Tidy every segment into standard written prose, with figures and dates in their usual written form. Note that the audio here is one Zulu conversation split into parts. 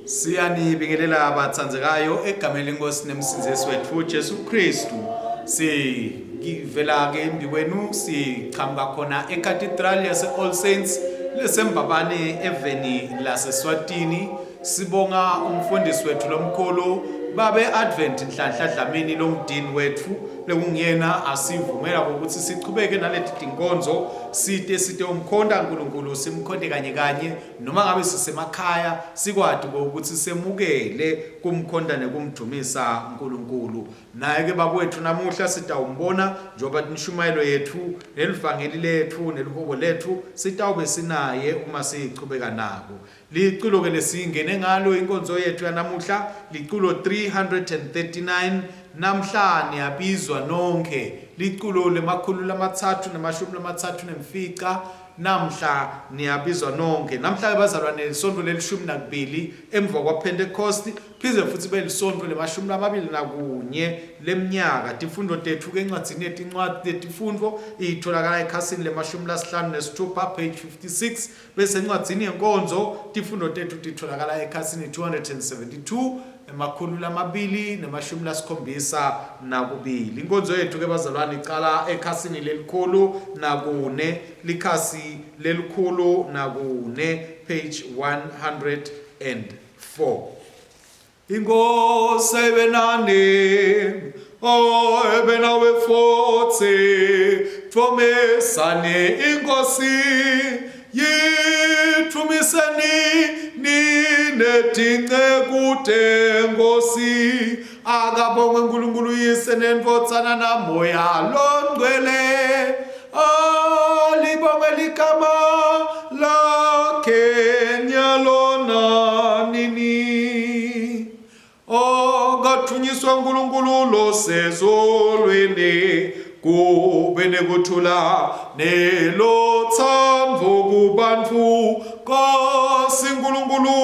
Siyanibingelela abathandzekayo egameni lenkosi nemsindisi wethu Jesu Kristu. Sivela ke embi kwenu siqhamuka khona eCathedral yase All Saints lesembabane eveni laseSwatini. Sibonga umfundisi wethu lomkhulu babe Advent Nhlanhla Dlamini lomdini wethu lekungiyena asivumela ukuthi sichubeke naleti tinkonzo site umkhonda uNkulunkulu simkhonde kanye noma ngabe sisemakhaya sikwadi ukuthi semukele kumkhonda nekumdumisa uNkulunkulu. Naye ke bakwethu namuhla sitawumbona njoba inshumayelo yethu nelivangeli lethu nelihubo lethu sitawube sinaye uma sichubeka nako. Liculo ke lesingene ngalo inkonzo yethu yanamuhla liculo 339 namhla niyabizwa nonke liculo lemakhulu lamathathu namashumi lamathathu nemfica namhla niyabizwa nonke. Namhla bazalwane isonto lelishumi nakubili emva kwaPentecost phize futhi belisonto lemashumi lamabili nakunye leminyaka. Tifundo tethu ke encwadzini yetincwadi letifundvo itholakala ekhasini lemashumi lasihlanu nesithupha page 56 bese encwadzini yenkonzo tifundo tethu titholakala ekhasini 272 emakhulu lamabili nemashumi lasikhombisa nakubili. Inkonzo yethu ke bazalwane icala ekhasini lelikhulu nakune likhasi lelikhulu nakune page 104. Inkosi ebenane ebe nawe fotse thomesane inkosi yithumiseni ninetince kude nkosi akabonge uNkulunkulu yise nenvotsana namoya longcwele libonge ligama lakhe nyalona nini ngathunyiswa uNkulunkulu losezolweni kube nekuthula nelothando kubantu Nkosi uNkulunkulu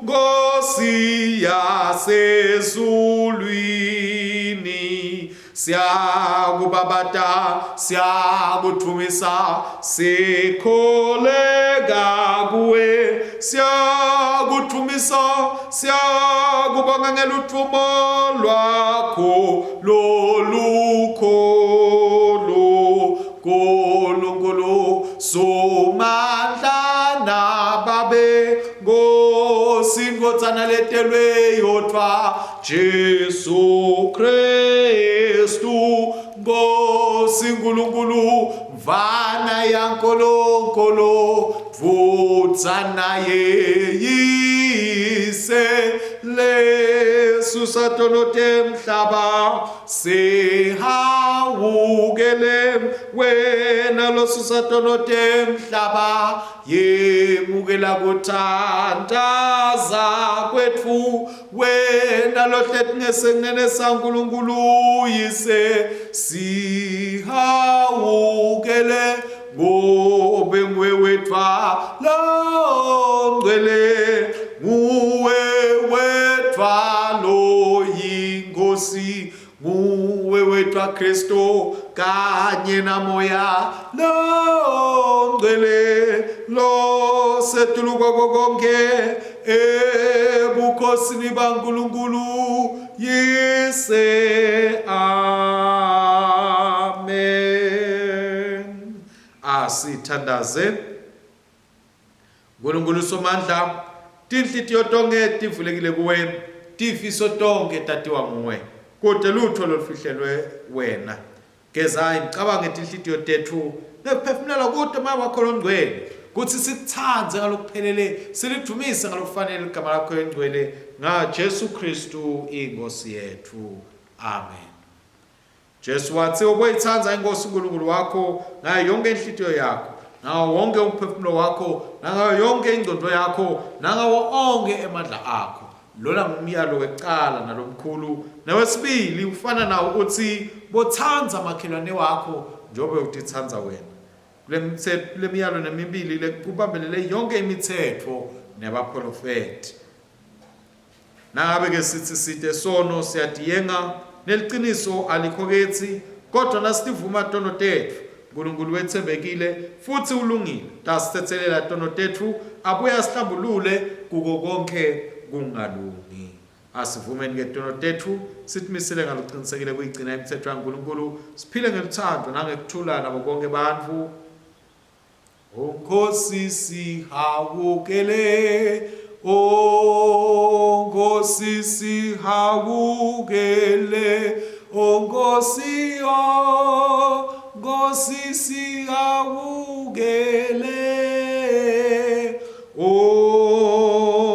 Nkosi yasezulwini siyakubabata siyakuthumisa sikholeka kuwe siyakuthumisa siyakubonga ngeluthumo lwakho lolukhulu Nkulunkulu somandla nababe ngosingotsana letelwe yodwa Jesu Kristu Nkosi Nkulunkulu mvana yankolonkolo vutsana yeyise lesusa tonote mhlaba sihawukele wena losusa tonote mhlaba yemukela kuthandaza kwethu wena lohlethi ngesengene saNkulunkulu yise sihawukele ngobe nguwe wetwa longcwele nguwe wetwa lo yinkosi nguwe wetwa Kristo kanye na moya longcwele lo setuluka konke ebukhosini baNkulunkulu yise amen. Asithandaze Nkulunkulu somandla tinhlitiyo tonke tivulekile kuwe tifiso tonke tatiwa nguwe kodwa lutho lofihlelwe wena geza imicabango etinhlitiyo tethu nekuphefumula kodwa mama wakho longcwele kuthi sikuthanze ngalokuphelele silithumise ngalokufanele igama lakho engcwele ngaJesu Kristu inkosi yethu amen. Jesu wathi uboyithanza inkosi uNkulunkulu wakho ngayo yonke inhlitiyo yakho nawo wonke umphefumulo wakho nangayo yonke ingqondo yakho nangawo onke emandla akho. Lona ngumyalo wecala nalomkhulu nawesibili ufana nawo uthi bothanza makhelwane wakho njobe utithanza wena. Kule miyalo nemibili lekubambelele yonke imithetho nebaprofeti. Nangabe ke sithi site sono siyadiyenga neliqiniso alikho kethi kodwa nasivuma tono tethu uNkulunkulu wethembekile futhi ulungile tasithethelela tono tethu abuye asihlambulule kuko konke kungalungi. Asivumeni ke tono tethu sithimisele ngalokuqinisekile kuyigcina imithetho kaNkulunkulu siphile ngeluthando nangekuthula nabo konke bantfu. Nkosi sihawukele Nkosi sihawukele Nkosi Nkosi sihawukele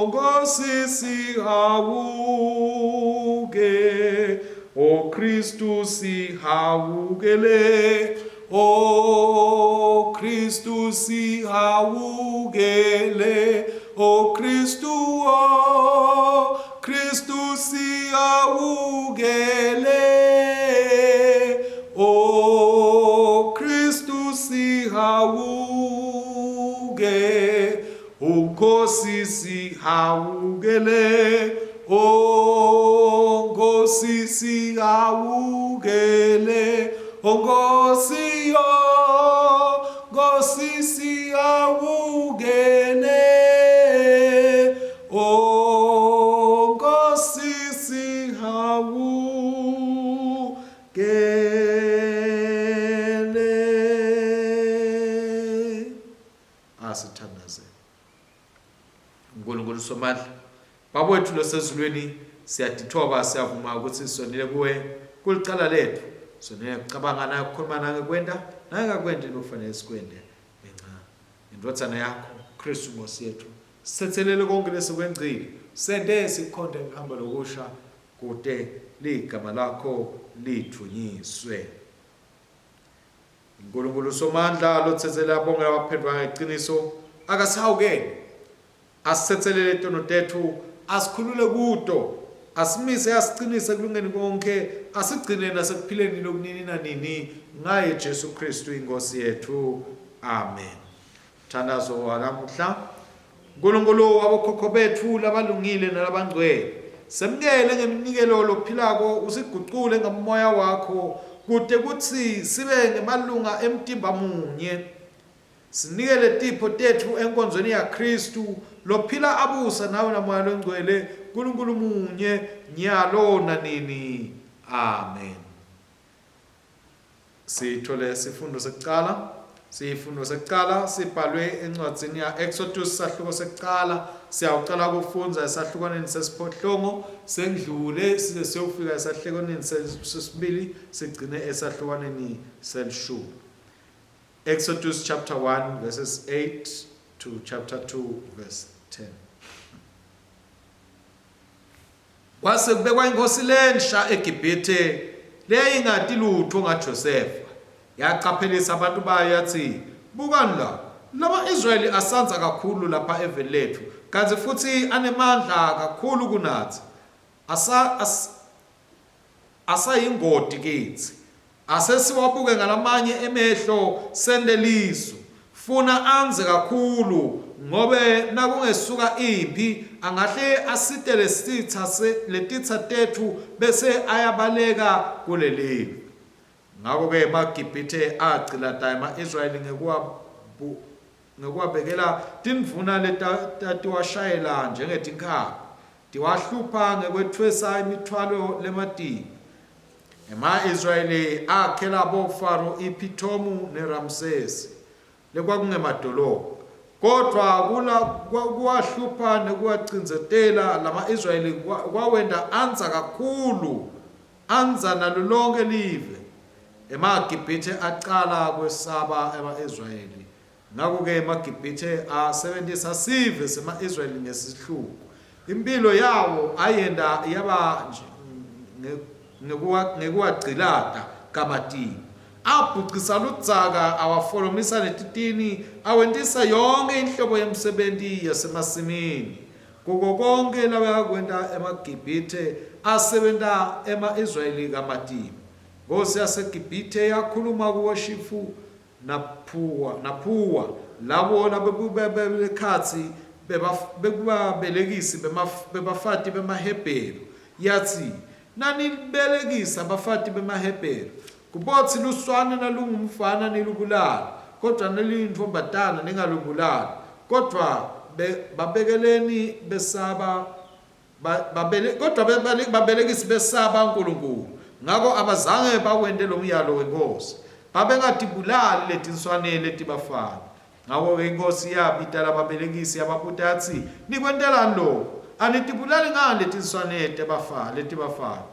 Nkosi sihawukele O Kristu sihawukele O Kristu sihawukele O Kristu sihawukele O Kristu sihawukele Nkosi sihawukele Nkosi sihawukele Nkosi Nkosi sihawukele Nkosi sihawukele. Asithandaze uNkulunkulu somandla Baba wethu losezulwini siyadithoba siyavuma ukuthi sonile kuwe kulicala lethu sonile kucabanga nayo ukukhuluma nawe kwenda nangakwenda lokufanele sikwende ngenxa indothana yakho Kristu Nkosi yethu sithethelele konke lesikwengcile sende sikhonde ngihamba lokusha kude ligama lakho lithunyiswe. uNkulunkulu somandla lothethela bonke abaphendwa ngeqiniso akasihawukele asithethelele tono tethu asikhulule kudo asimise asiqinise kulungeni konke asigcine nasekuphileni lokunini nanini ngaye Jesu Kristu inkosi yethu amen. Thandazo wanamuhla uNkulunkulu wabokhokho bethu labalungile nalabangcwele semukele ngeminikelo lophilako usigucule ngomoya wakho kude kuthi sibe ngemalunga emtimba munye sinikele tipho tethu enkonzweni yaKristu lophila abusa nawe namoya longcwele uNkulunkulu munye nyalo nanini amen. Sithole sifundo sekucala sibhalwe encwadzini ya-Exodus sahluko sekucala siyawuqala kufundza esahlukaneni sesiphohlongo sendlule size siyofika esahlukaneni sesibili sigcine esahlukaneni selishumi. Exodus chapter 1 verses 8 to chapter 2 verse 10. Kwase kubekwa inkosi lensha eGibhithe leyingadi lutho ngaJosefa yaqaphelisa abantu bayo yathi bukani la laba Israyeli asanza kakhulu lapha eveni lethu kanti futhi anemandla kakhulu kunathi asayingodi kithi asesiwabuke ngalamanye emehlo sendeliso funa anze kakhulu ngobe nakungesuka impi angahle asite letitha tethu bese ayabaleka kuleli. Ngakho ke maGibhithe agcila dayima Israyeli ngekuwabekela timvuna letatiwashayela njengetinkhabi tiwahlupha ngekwethwesa imithwalo lemadini. Ema-Israyeli akhela boFaro iPhithomu neRamsesi lekwakungemadolobha kodwa kuwahlupha nekuwacindzetela lama-Israyeli kwawenda anza kakhulu anza nalo lonke live. EmaGibhithe aqala kwesaba ema-Israyeli. Ngakho-ke emaGibhithe asebenzisa sive sema-Israyeli ngesihluku. Impilo yawo ayenda yaba ngekuwagcilata kamatini abhuqisa ludzaka awafolomisa letitini awentisa yonke inhlobo yemsebenzi yasemasimini kuko konke labakwenda emaGibhithe asebenta ema-Israyeli kamatini. Nkosi yaseGibhithe yakhuluma kuWashifu naPhuwa labo labebekhathi bekubabelekisi bebafati bemaHebheru yathi nanibelekisa abafati bemaHebheru kubothi luswane nalungumfana nilubulala kodwa naliyintombazana ningalubulali kodwa babekeleni besaba kodwa babelekisi besaba uNkulunkulu. Ngakho abazange bawende lo myalo wenkosi babengadibulali letinswane letibafana. Ngakho inkosi yabita lababelekisi yababuta yathi nikwentelani lo anitibulali ngani letinswane letibafana.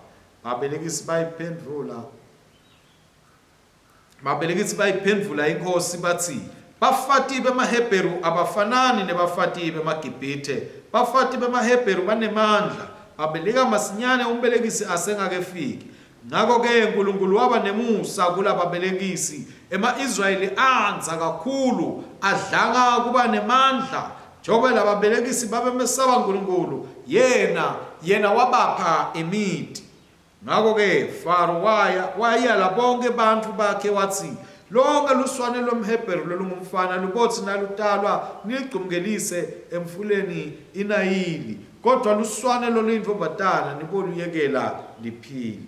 Babelekisi bayiphendvula inkosi bathi bafati bemaHebheru abafanani nebafati bemaGibhithe. Bafati bemaHebheru banemandla babeleka masinyane umbelekisi asengakefiki. Ngakho-ke uNkulunkulu waba nemusa kulababelekisi ema-Israyeli anza kakhulu adlanga kuba nemandla njengoba lababelekisi babemesaba uNkulunkulu yena wabapha imiti. Ngakho-ke Faro wayala bonke bantu bakhe wathi lonke luswane lomHebheru lolungumfana lubothi nalutalwa niligcumkelise emfuleni iNayili kodwa luswane loluyintombazana niboluyekela liphile.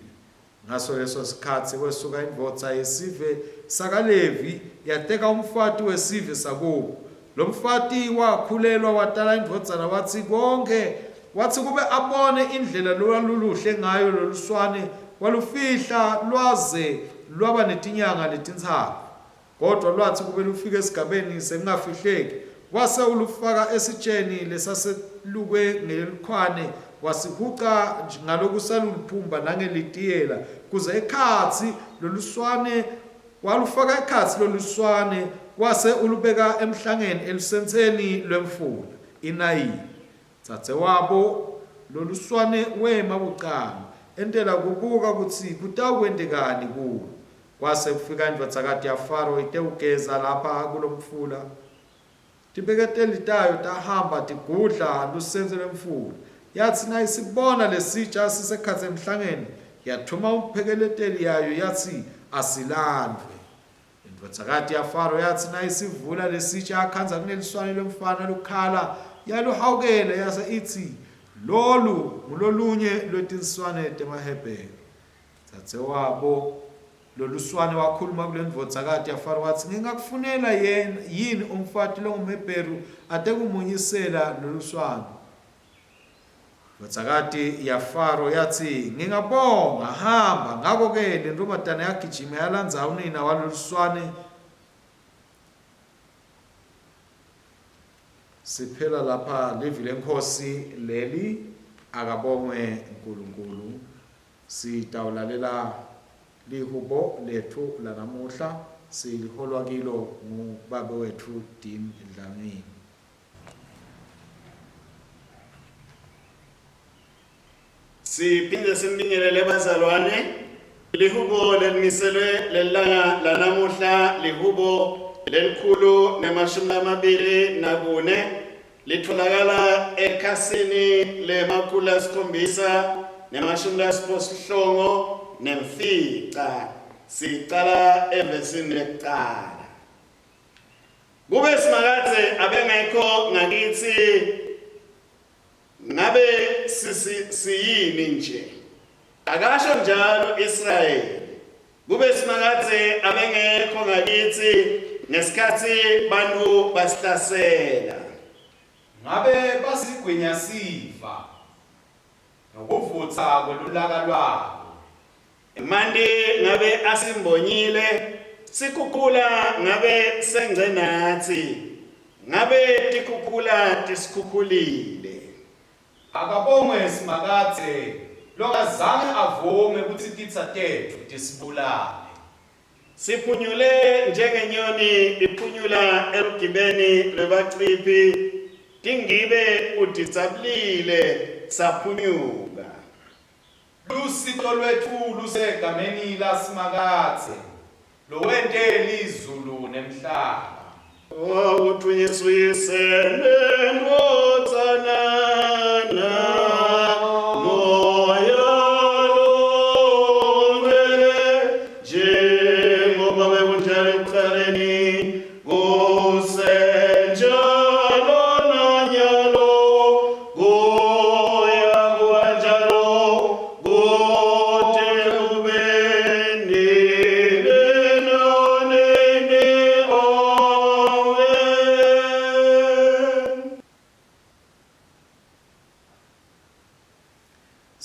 Ngaso leso sikhathi kwesuka indvodza yesive sakaLevi yateka umfati wesive sakubo. Lo mfati wakhulelwa watala indvodzana wathi kube abone indlela loluluhle ngayo loluswane walufihla lwaze lwaba netinyanga letintsatfu kodwa lwathi kube lufika esigabeni sengafihleki wase ulufaka esitsheni lesaselukwe ngelikhwane wasihuqa ngalokusaluluphumba nangelitiyela kuze ekhathi loluswane walufaka ekhathi loluswane wase ulubeka emhlangeni elisenseni lwemfula iNayili. Dzadzewabo loluswane wema bucala entela kubuka kutsi kutakwendekani kulo. Kwase kufika indvodzakati yaFaro itewugeza lapha kulomfula tibeketeli tayo tahamba tigudla lusenze lwemfula yathi nayisibona lesitsha sisekhatsi emhlangeni yathuma umphekeleteli yayo yathi asilandwe. Indvodzakati yaFaro yathi nayisivula lesitsha akhanza kuneliswane lomfana lukhala yaluhawukele yase ithi lolu ngololunye lwetinswane temaHebheru. Dzadzewabo lolu swane wakhuluma kule ndvodzakati yaFaro wathi, ngingakufunela yini umfati longumHebheru ate kumunyisela lolu swane? Ndvodzakati yaFaro yathi, ngingabonga, hamba. Ngako-ke le ntombazane yagijima yalandza unina walolu swane. Siphela lapha livi lenkhosi leli, akabongwe uNkulunkulu. Sitawulalela lihubo lethu lanamuhla, siliholwa kilo ngubaba wethu Dean Dlamini. Siphinde simbingelele bazalwane. Lihubo lelimiselwe lelanga lanamuhla, lihubo lelikhulu nemashumi amabili nakune, litholakala ekhasini lemakhulu asikhombisa nemashumi lasiphohlongo nemfica. Siqala evesini lekuqala. Kube simakadze abengekho ngakithi, ngabe siyini nje? Akasho njalo Israyeli. Kube simakadze abengekho ngakithi ngesikhathi bantu basihlasela. Ngabe basigwinya sifa ngokuvutha kwelulaka lwabo. Manje ngabe asimbonyile, sikhukhula ngabe sengce nathi, ngabe tikhukhula tisikhukhulile. Akabongwe simakadze lokazange avume ukuthi titsa tethu tisibulale. Siphunyule njengenyoni iphunyula elugibeni lwebacipi, tingibe utitsabulile saphunyuka. Lusito lwethu lusegameni lasimakadze lowente lizulu nemhlaba. Uthunyiswa yisene ndodzanana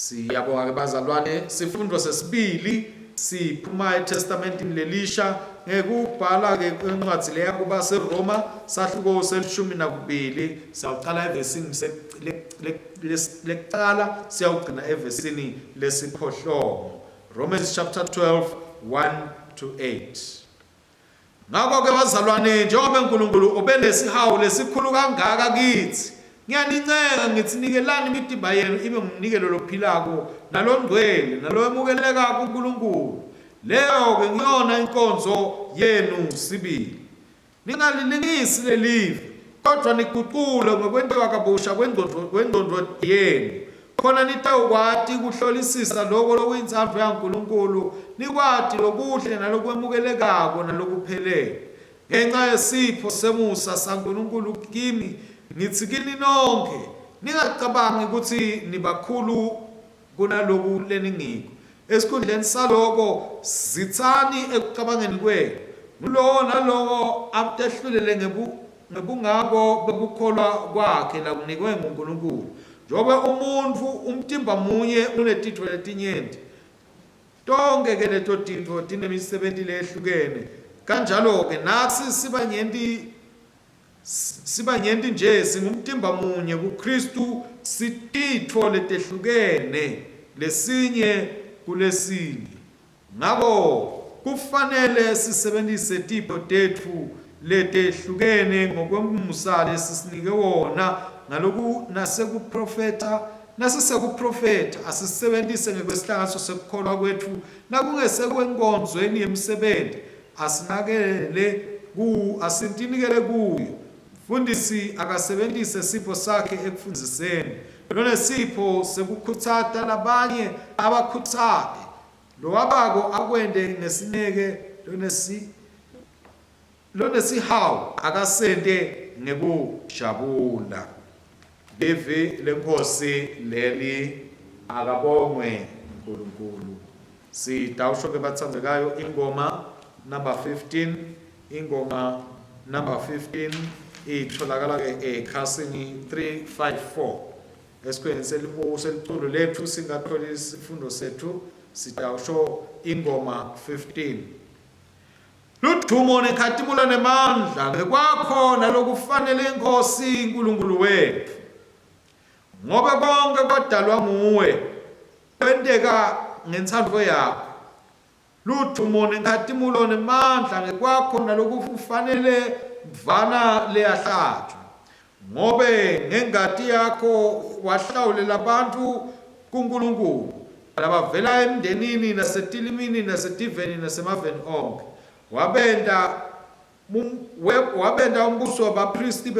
Siyabonga bazalwane, sifundo sesibili siphuma eTestamentini lelisha ngekubhala ke kwencwadi leya kuba seRoma sahluko selishumi nakubili. Siyaqala evesini lekuqala siyawugcina evesini lesiphohlongo. Romans chapter 12 1-8. Ngakho ke bazalwane, njengoba uNkulunkulu ubenesihawu lesikhulu kangaka kithi, ngiyaninceka ngithi nikelani imitimba yenu ibe ngumnikelo lophilako nalongcwele naloemukeleka kuNkulunkulu. Leyo ke ngiyona inkonzo yenu sibili. Ningalilingisi lelive, kodwa niguqule ngokwenziwa kabusha kwengqondo yenu, khona nitawukwati kuhlolisisa lokho lokuyintsandvo yaNkulunkulu, nikwati lokuhle nalokwemukelekako nalokuphelele. Ngenxa yesipho semusa saNkulunkulu kimi, ngithi kini nonke, ningacabangi ukuthi nibakhulu kunaloku leningiko. Esikhundleni saloko, zithani ekucabangeni kwenu, ngulowo nalowo atehlulele ngebungako bokukholwa kwakhe lakunikwe nguNkulunkulu. Njobe umuntu umtimba munye unetitho letinyenti, tonke ke leto tintfo tinemisebenti lehlukene. Kanjalo-ke nathi sibanyenti nje singumtimba munye kuKristu, sititfo letehlukene lesinye kulesinye. Ngako kufanele sisebenzise tipho tethu letehlukene ngokwemusa lesisinike wona, ngaloku nasekuprofeta asisebenzise ngekwesihlanganiso sekukholwa kwethu, nakungesekwenkonzweni yemsebenti asintinikele kuyo. Mfundisi akasebenzise sipho sakhe ekufundziseni, lonesipho sekukhutsata labanye abakhutsabe, lowabako akwende ngesineke, lonesihawu akasente ngekujabula. livi lenkosi leli akabongwe uNkulunkulu. Sitawusho ke bathandekayo ingoma number 15, ingoma number 15 itholakala ke ekhasini 354 esikhweni seliculo lethu singathola isifundo sethu sitawusho ingoma 15. Ludumo nekhatimulo nemandla ngekwakho nalokufanele inkosi uNkulunkulu wethu, ngoba konke kwadalwa nguwe kwenteka ngensando yakho. Ludumo nekhatimulo nemandla ngekwakho nalokufanele mvana leyahlatshwa, ngobe ngengati yakho wahlawulela abantu kuNkulunkulu labavela emndenini nasetilimini nasetiveni nasemaveni onke. Wabenda umbuso wabapristi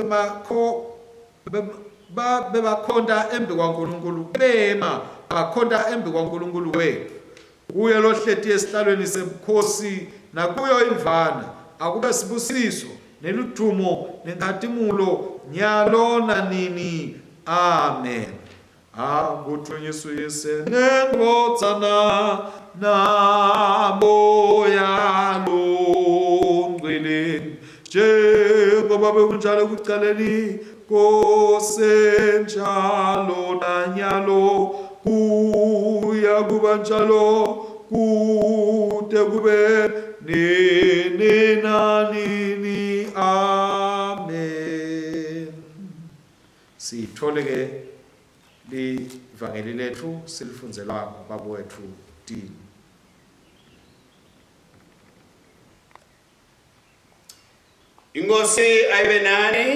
bebakhonda embi kwaNkulunkulu, bakhonda embi kwaNkulunkulu wethu. Kuye lohleti esihlalweni sebukhosi nakuyo imvana akube sibusiso neludumo nenkhatimulo nyalo nanini. Amen. Akuthunyiswe uyise nendodzana namoya longcwele, njengoba bekunjalo ekuqaleni kosenjalo nanyalo kuya kuba njalo kude kube nini nanini. Amen. Sithole ke livangeli lethu silifunzelwa babo wethu Dini. Inkosi ayibe nani,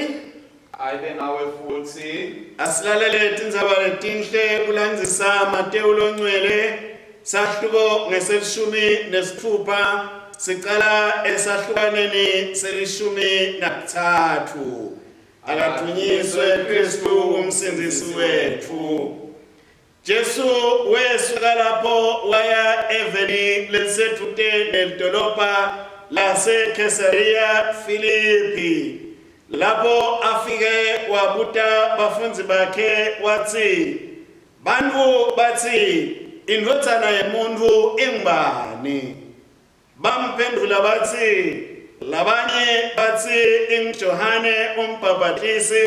Ayibe nawe futhi. asilalele tindzaba letinhle kulandzisa Matewu longcwele sahluko ngeselishumi nesithupha, sicala esahlukaneni selishumi nakutsatfu. Akathunyiswe Kristu umsindisi wethu. Jesu wesuka lapho waya eveni lelisedvute nelidolobha lase-Kaisaria Filipi. Lapho afike wabuta bafundzi bakhe watsi, bantfu batsi indvodzana yemuntfu ingubani? Bamphendula batsi, labanye batsi inguJohane umbhaphatisi,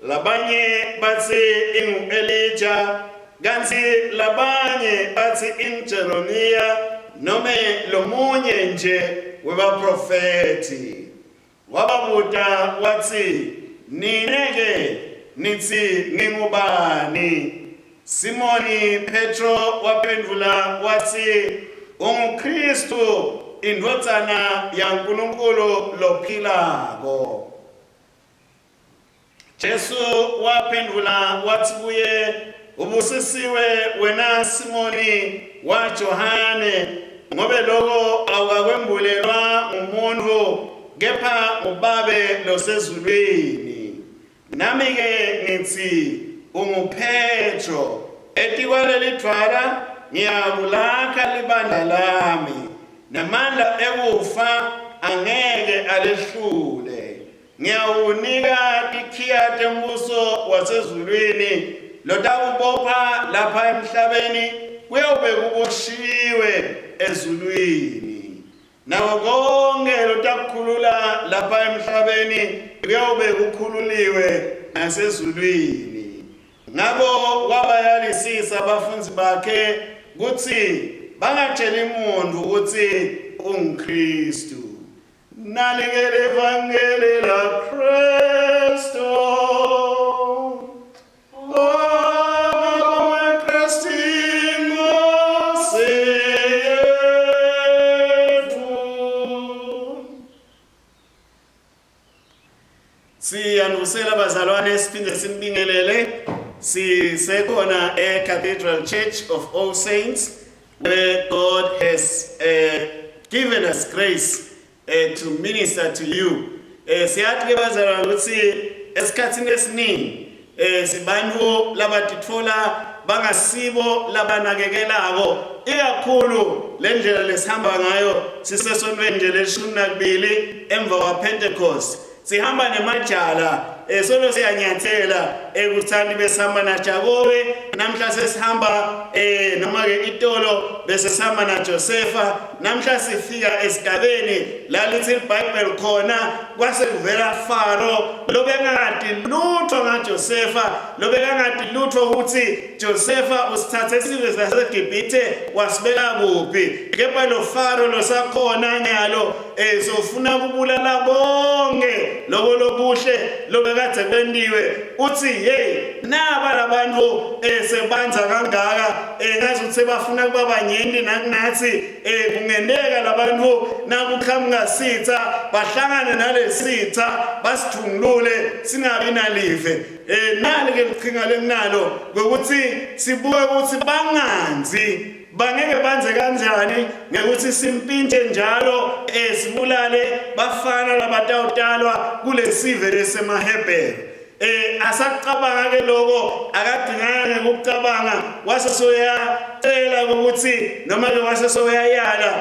labanye batsi ingu-Elija, kanti labanye batsi inguJeremiya nome lomunye nje webaprofeti. Wababuta watsi, nineke nitsi ngingubani? Simoni Petro waphendula watsi, unguKristu indvodzana yaNkulunkulu lophilako. Jesu waphendula watsi kuye, ubusisiwe wena Simoni wa Johane, ngobe loko awukakwembulelwa ngumuntu kepha nguBabe losezulwini. Nami ke ngithi unguPetro, etikwaleli dwala ngiyakulakha libandla lami, namandla ekufa angeke alehlule. Ngiyawunika tikhiya tembuso wasezulwini, lotakubopha lapha emhlabeni kuyobe kuboshiwe ezulwini, nawo konke lotakukhulula lapha emhlabeni kuyobe kukhululiwe nasezulwini. Ngako wabayalisisa abafundzi bakhe kutsi bangatsheli muntu kutsi unguKristu. Nalikele evangeli la Kristo. Siyanusela bazalwane siphinde simbingelele. Sisekhona Cathedral Church of All Saints, where God has given us grace to minister to you. Siyathi ke bazalwane ukuthi esikhatsini esiningi sibantfu labatitfola bangasibo labanakekelako, ikakhulu lendlela lesihamba ngayo sisesontweni nje leshumi nakubili emva kwa Pentecost. sihamba nemajala solo siyanyathela ekuthandi besihamba na Jakobe namhla sesihamba noma ke itolo bese sihamba na Josefa namhla sifika esigabeni la lithi iBhayibheli khona kwase kuvela Faro lobengakade lutho ngaJosefa lobengakade lutho ukuthi Josefa usithathe isizwe saseGibhithe wasibeka kuphi kepha lo Faro losakhona nyalo sofuna ukubulala bonke lobo lobuhle lobekade kwendiwe uthi hey naba labantu sebanza kangaka ngazi ukuthi bafuna kuba banyeni nakunathi kungendeka labantu nakuqhamuka sitha bahlangane nalesitha basithungulule singabi nalive nali ke liqhinga lenalo ngokuthi sibuke ukuthi banganzi bangeke banze kanjani ngekuthi simpintshe njalo sibulale bafana labatawutalwa kulesive lesemaHebheru asaqabanga ke lokho akadinganga ukucabanga wasesoyacela ukuthi noma ke wasesoyayala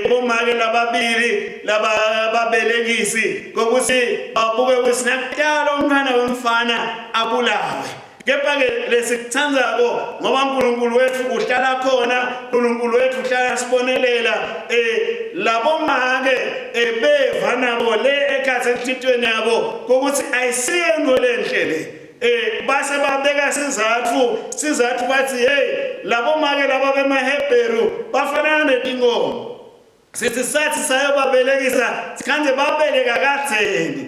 bomake lababili lababelekisi ukuthi babuke ukuthi nakudala umntwana wemfana abulawe kepha ke lesikuthandzako ngoba uNkulunkulu wethu uhlala khona uNkulunkulu wethu uhlala sibonelela labo make beva nabo le ekhathe emthithweni yabo ukuthi ayisiyento lenhle base babeka sizathu bathi hey labo make laba bemaHebheru bafanana netinkomo sithi sathi sayobabelekisa sikanje babeleka katheni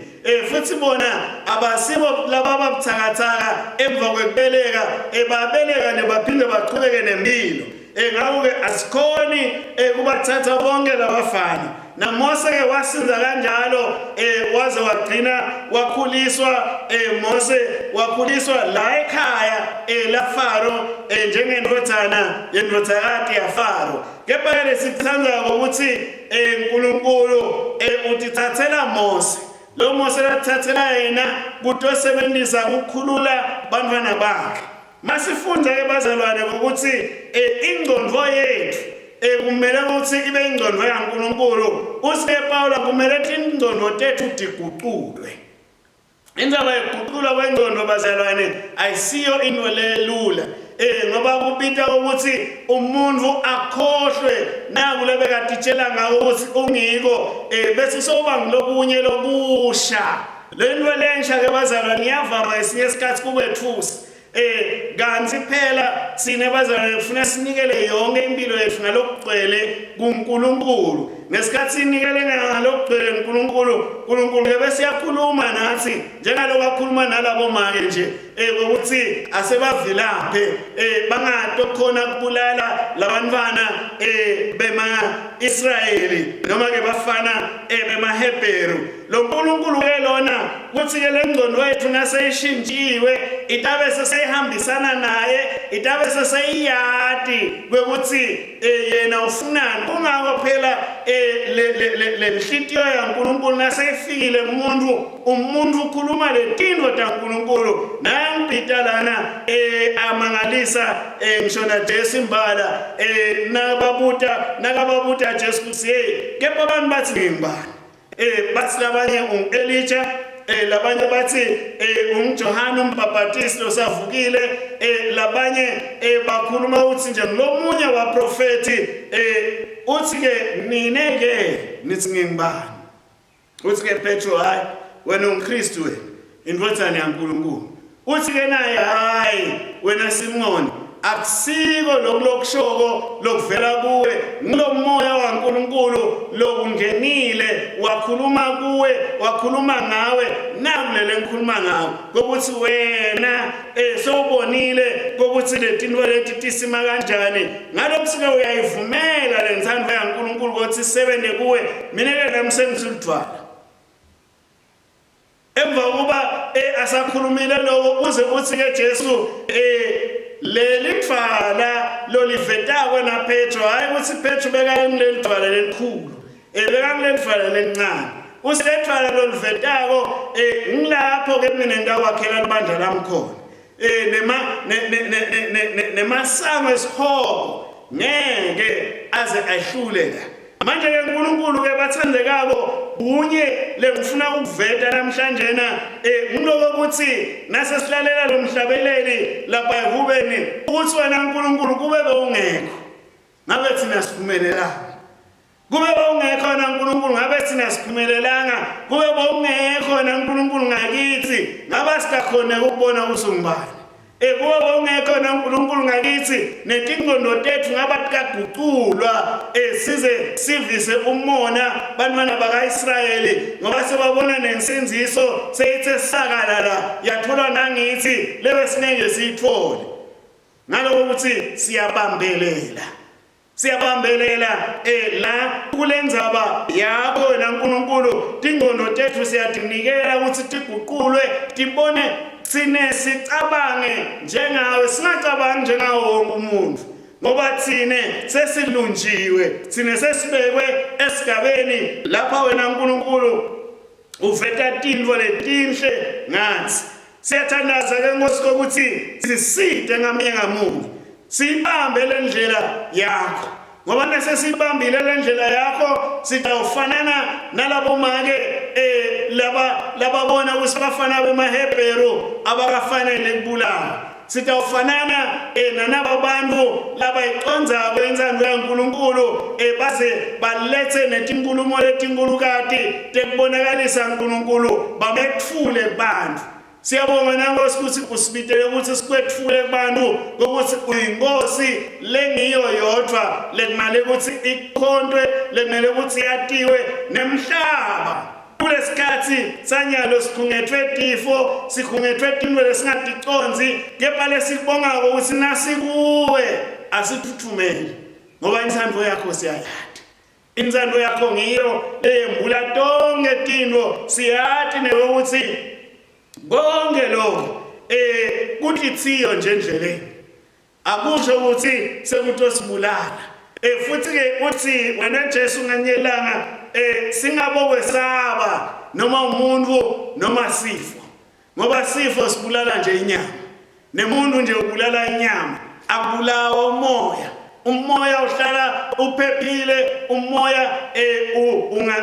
futhi bona abasibo laba babuthakathaka emva kwekubeleka babeleka nebaphinde baqhubeke nempilo ngakho ke asikhoni kubathatha bonke labafana naMose ke wasinza kanjalo waze wagcina wakhuliswa Mose wakhuliswa la ekhaya la Faro njengendodana yendodakazi ya Faro kepha lesithanza ukuthi uNkulunkulu utithathela Mose lo Mose lathathela yena kutosebenzisa ukukhulula bantwana bakhe masifunda ke bazalwane ukuthi ingqondo yethu kumele ukuthi ibe ingqondo yaNkulunkulu usike Paula kumele ingqondo tethu diguqulwe indaba yokuguqulwa kwengqondo bazalwane ayisiyo into lelula ngoba kupita ukuthi umuntu akhohlwe naku lebekaditshela ngawo ukuthi ungiko bese soba ngilobunye lobusha lento lensha ke bazalwane iyavama esinye isikhathi kubethusi kanti phela sine bazalwane kufuna sinikele yonke impilo yethu ngalokugcwele kuNkulunkulu ngesikhathi sinikele ngalokugcwele kuNkulunkulu ke bese siyakhuluma nathi njengaloko akhuluma nalabo make nje ukuthi asebavilaphe bangadokhona kubulala labantwana bema Israeli noma ke bafana bemaHebheru lo Nkulunkulu ke lona kuthi ke lengqondo yethu naseyishintshiwe itabe sesihambisana naye itabe sesiyati kwekuthi yena ufunani kungako phela lenhlitiyo yaNkulunkulu naseyifikile umuntu ukhuluma letinto taNkulunkulu nangibhita lana amangalisa ngisho na Jesu Mbala nakababuta Jesu kuthi kepha abantu bathi ngingibani bathi labanye Elijah labanye bathi uJohane uMbhaptisti osavukile labanye bakhuluma uthi nje lomunye waprofeti uthi ke nine ke nithi ngingibani uthi ke Petro hayi wena uNkristu wena indodana yaNkulunkulu uthi ke naye hayi wena Simoni akusiko lokushoko lokuvela kuwe ngilomoya waNkulunkulu lokungenile wakhuluma kuwe wakhuluma ngawe nakulele ngikhuluma ngawe ukuthi wena sowubonile ukuthi letinto leti tisima kanjani ngalokusike uyayivumela lenzando yaNkulunkulu ukuthi isebenze kuwe mina ke namsengisulithwala emva kuba asakhulumile lokho uze uthi ke Jesu leli dvala lolivetako na Petro hayi ukuthi Petro beka ngileli dvala lelikhulu beka ngileli dvala lelincane usedvala lolivetako ngilapho ke mina ngakwakhela libandla lami khona nemasango esihobo ngeke aze ahlule la manje ke uNkulunkulu ke bathandekabo kunye lengifuna ukuveta namhlanje na ngiloko ukuthi nase silalela lo mhlabeleli lapha eHubeni ukuthi wena uNkulunkulu kube ungekho ngabe thina siphumelelanga kube ungekho na uNkulunkulu ngabe thina siphumelelanga kube ungekho na uNkulunkulu ngakithi ngabe sikakhona ukubona usungibani kuba ungekho na uNkulunkulu ngakithi netingqondo tethu ngaba tikaguqulwa size sivise umona bantwana bakaIsrayeli ngoba sebabona nensinziso seyithe sakala la yathola nangithi lebe sinenge siyithole ngaloko ukuthi siyabambelela la kulendzaba yakho na uNkulunkulu tingqondo tethu siyadinikela ukuthi tiguqulwe tibone sine sicabange njengawe singacabangi njengawo wonke umuntu ngoba thine sesilunjiwe thine sesibekwe esigabeni lapha wena uNkulunkulu uveta tintfo letinhle ngathi siyathandaza ke Nkosi ukuthi siside ngamunye ngamunye sibambe le ndlela yakho ngoba nase sibambile le ndlela yakho sitawufanana nalabo make lababona ukuthi bafana bemaHebheru abakafanele kubulawa sitawufanana nanaba bantu labayiconza kwenzando yaNkulunkulu baze balethe netinkulumo letinkulukati tekubonakalisa uNkulunkulu bamekufule kubantu siyabonga nangosi ukuthi usibitele ukuthi sikwethule kubantu ukuthi uyinkosi lengiyo yodwa lekumele ukuthi ikhontwe lekumele ukuthi yatiwe nemhlaba kulesikhathi sanyalo sikhungethwe tifo sikhungethwe tintwe lesingaticonzi kepha lesibongako ukuthi nasikuwe asithuthumele ngoba inthando yakho siyayada inthando yakho ngiyo leyembula tonke tintfo siyati newokuthi bonke lokho kuthi thiyo nje endleleni akusho ukuthi sekutosibulala futhi ke uthi wena Jesu nganyelanga singabokwesaba noma umuntu noma sifo ngoba sifo sibulala nje inyama nemuntu nje ubulala inyama akubulawa umoya uhlala uphephile umoya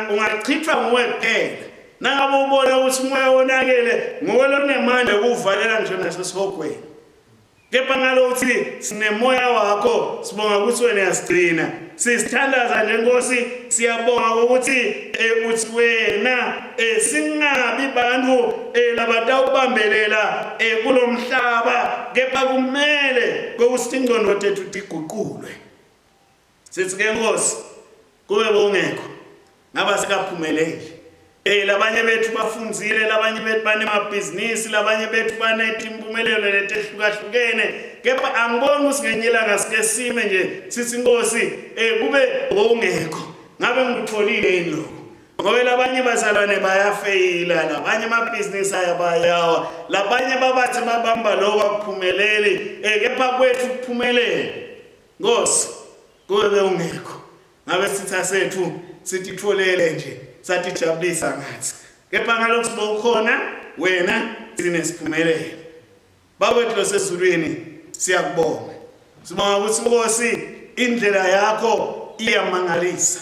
ungachithwa nguwe kuphela nangabe ubona ukuthi umoya wonakele ngokulonemandla ukuvalela nje nasesihogweni kepha ngalokuthi sinemoya wakho sibonga ukuthi wena uyasigcina sisithandaza nje Nkosi siyabonga ukuthi uthi wena singabi bantu labatawubambelela kulomhlaba kepha kumele ukuthi ingqondo tethu tiguqulwe sithi ke Nkosi kube ungekho ngaba sikaphumeleli labanye bethu bafundzile labanye bethu banemabhizinisi labanye bethu banetimpumelelo letehlukahlukene kepha angiboni ukuthi ngenyelanga sike sime nje sithi Nkosi kube ungekho ngabe ngitholile yini lokho ngoba labanye bazalwane bayafeyila labanye amabhizinisi ayabayawa labanye babathi babamba lokho akuphumeleli kepha kwethu kuphumelela Nkosi kube ungekho ngabe sitha sethu sititholele nje satijabulisa ngathi kepha ngalokho sibokhona wena sinesiphumelelo babethu losezulwini siyakubonga sibonga ukuthi Nkosi indlela yakho iyamangalisa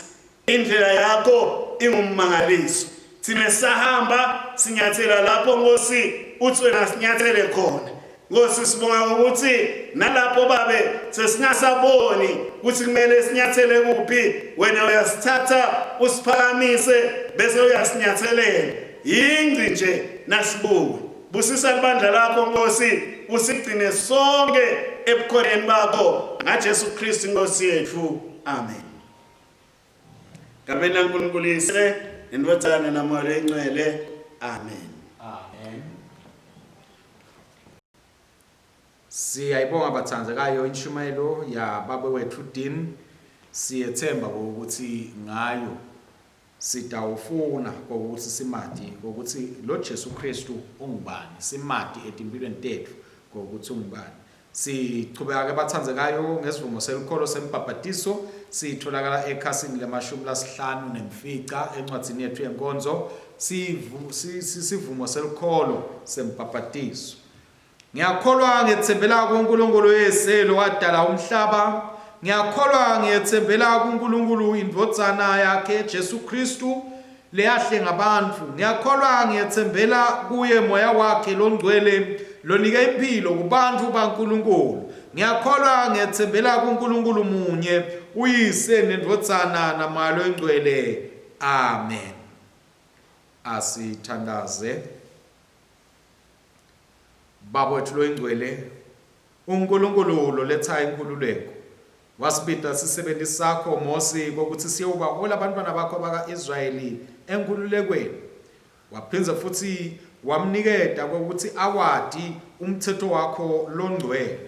indlela yakho ingummangaliso thina sahamba sinyathela lapho Nkosi uthi wena sinyathele khona Nkosi sibonga ukuthi nalapho babe sesingasaboni ukuthi kumele sinyathele kuphi wena uyasithatha usiphakamise bese uyasinyathelela yingci nje nasibuke busisa libandla lakho Nkosi usigcine sonke ebukhoneni bakho ngaJesu Kristu Nkosi yethu amen Kabela uNkulunkulu ise indodana namoya engcwele amen Amen. Siyayibonga bathandzekayo inshumayelo ya baba wethu Dean siyethemba ukuthi ngayo sitawufuna ukuthi simati ukuthi lo Jesu Kristu ungubani simati etimpilweni tethu ukuthi ungubani sichubeka ke bathandzekayo ngesivumo selikholo sembhabhatiso sitholakala ekhasini le-15 nemfica encwadzini yethu yenkonzo sivumo selikholo sembhabhatiso ngiyakholwa ngethembela kuNkulunkulu yeselo wadala umhlaba ngiyakholwa ngethembela kuNkulunkulu indvodzana yakhe Jesu Kristu leyahle ngabantu. Ngiyakholwa ngiyethembela kuye moya wakhe longcwele lonika impilo kubantu baNkulunkulu. Ngiyakholwa ngiyethembela kuNkulunkulu munye, uyise neNdodana naMoya oNgcwele. Amen. Asithandaze. Baba wethu loyingcwele, uNkulunkulu loletha inkululeko, wasibida sisebenzisa sakho Mose ukuthi siyobahola abantwana bakho baka-Israyeli enkululekweni. Waphinza futhi wamnikeda ukuthi awadi umthetho wakho longcwele.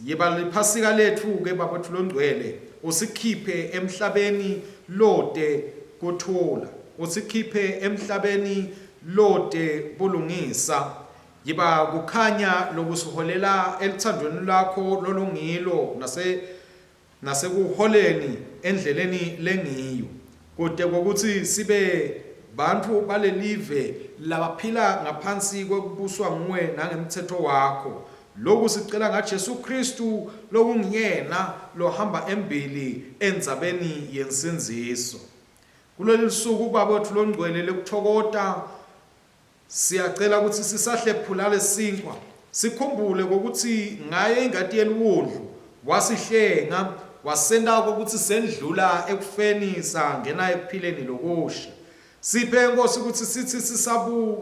Yiba liphasika lethu-ke Baba wethu longcwele, usikhiphe emhlabeni lode kuthula, usikhiphe emhlabeni lode bulungisa. Yiba kukhanya lokusiholela elithandweni lakho lolungilo nasekuholeni endleleni lengiyo, kude kokuthi sibe bantu balelive labaphila ngaphansi kokubuswa nguwe nangemthetho wakho. Lokhu sicela ngaJesu Kristu lokungiyena lohamba embili endzabeni yensinziso. Kulolu suku Baba wethu longcwele lekuthokoza, siyacela ukuthi sisahlephula lesinkwa, sikhumbule ukuthi ngaye ingadi yeluwundlu wasihlenga, wasenda ukuthi sendlula ekufeni sangena ekuphileni lokusha. Siphe Nkosi ukuthi sithi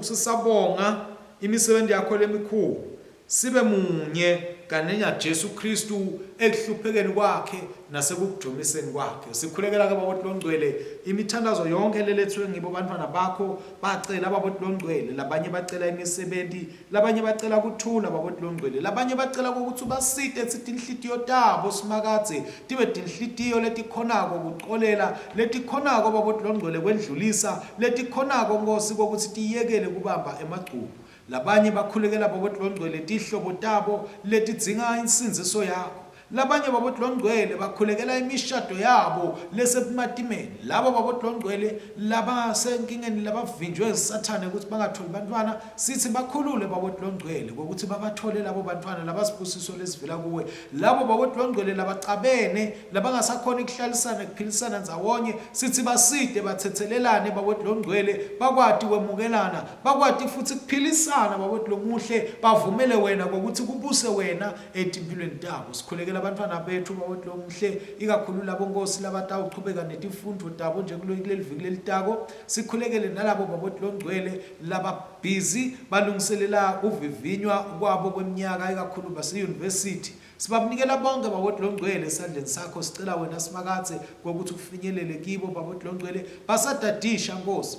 sisabonga imisebenzi yakho lemikhulu, sibe munye kanenya Jesu Kristu ekuhluphekeni kwakhe nasekukudumiseni kwakhe. Sikhulekela ke Baba wethu longcwele imithandazo yonke lelethwe ngibo bantwana bakho, bacela Baba wethu longcwele, labanye bacela imisebenzi, labanye bacela kuthula Baba wethu longcwele, labanye bacela ukuthi basite sithi inhlitiyo tabo simakadze tibe tinhlitiyo letikhonako kuxolela, letikhonako Baba wethu longcwele kwendlulisa, letikhonako Nkosi ukuthi tiyekele kubamba emagcubu. Labanye bakhulekela Baba wethu longcwele tihlobo tabo letidzinga insinziso yakho. Labanye Baba wethu longcwele bakhulekela imishado yabo lesematimeni. Labo Baba wethu longcwele labasenkingeni labavinjwe yisathane ukuthi bangatholi bantwana, sithi bakhulule Baba wethu longcwele ukuthi babathole labo bantwana labasibusiso lesivela kuwe. Labo Baba wethu longcwele labacabene labangasakhona ukuhlalisana ukuphilisana ndzawonye, sithi baside bathethelelane Baba wethu longcwele, bakwati kwemukelana, bakwati futhi kuphilisana Baba wethu lomuhle, bavumele wena ukuthi kubuse wena etimpilweni tabo. Sikhulekela abantwana bethu Baba wethu lomuhle, ikakhulu labo Nkosi labatawuqhubeka netifundo tabo nje kuleli viki lelitako. Sikhulekele nalabo Baba wethu longcwele laba busy balungiselela uvivinywa kwabo kweminyaka ikakhulu base-university. Sibabunikela bonke Baba wethu longcwele esandleni sakho, sicela wena simakadze ukuthi kufinyelele kibo Baba wethu longcwele, basadadisha Nkosi.